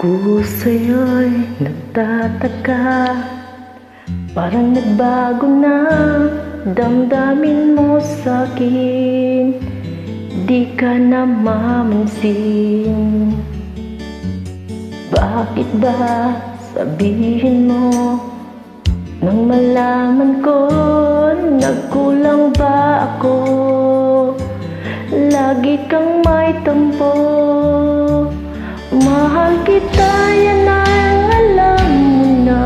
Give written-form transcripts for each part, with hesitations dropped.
Ako sa'yo'y nagtataka, parang nagbago na damdamin mo sa'kin. Di ka na mamansin. Bakit ba sabihin mo nang malaman ko nagkulang ba ako? Lagi kang may tampo. Mahal kita, yan ang alam mo na.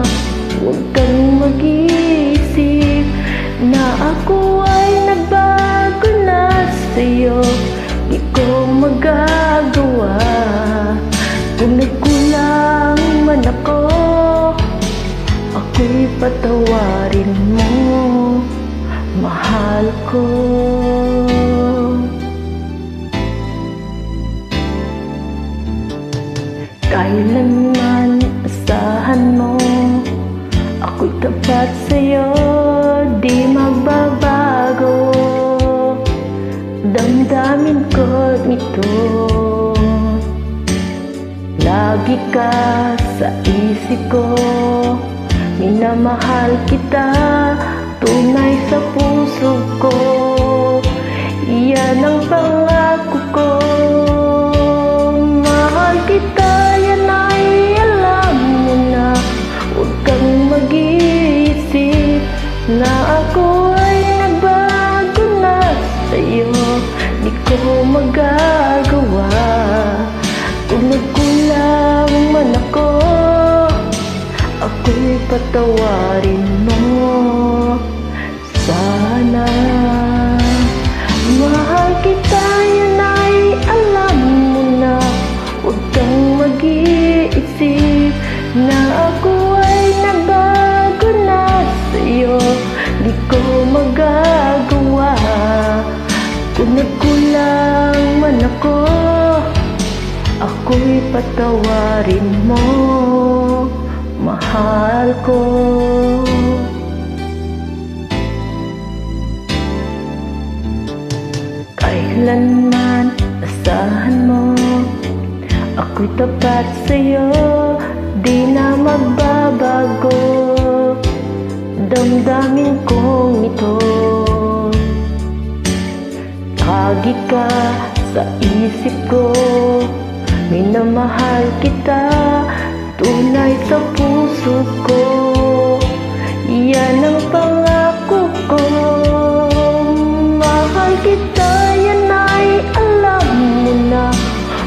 Huwag kang mag-iisip na ako ay nagbago na sa'yo. Di ko magagawa. Kung nagkulang man ako, ako'y patawarin mo, mahal ko. Kailanman asahan mo, ako'y tapat sa'yo, di magbabago. Damdamin ko ito, lagi ka sa isip ko. Minamahal kita, tunay sa puso ko. Iyan ang pangako ko. Mahal kita, yan ay alam mo na. Huwag kang mag-iisip na ako ay nagbago na sa'yo. Di ko magagawa. Kung nagkulang man ako, ako'y patawarin mo, sana. Mahal kita, yan ay alam mo na. Huwag kang mag-iisip na ako ay nagbago na sa'yo. Di ko magagawa. Kung nagkulang man ako, ako'y patawarin mo, mahal ko. Kailanman asahan mo, ako'y tapat sa'yo, di na magbabago. Damdamin kong ito, lagi ka sa isip ko. Minamahal kita, tunay sa puso ko. Yan ang pangako ko. Mahal kita, yan ay alam mo na.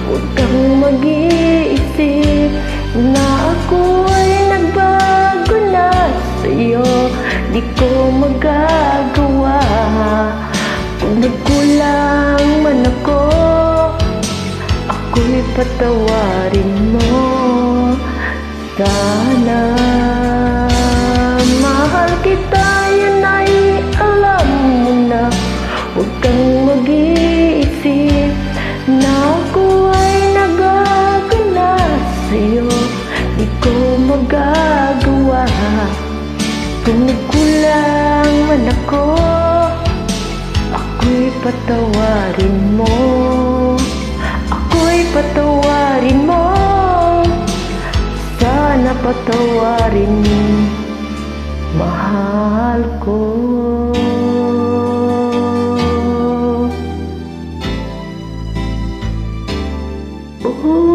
Huwag kang mag-iisip na ako ay nagbago na sa'yo. Di ko magagawa. Kung nagkulang man ako, ako'y patawarin mo, sana. Mahal kita, yan ay alam mo na. Huwag kang mag-iisip na ako ay nagbago na sa'yo. Di ko magagawa. Kung nagkulang man ako, ako'y patawarin mo, ako'y patawarin mo, sana patawarin, mahal ko. Oh.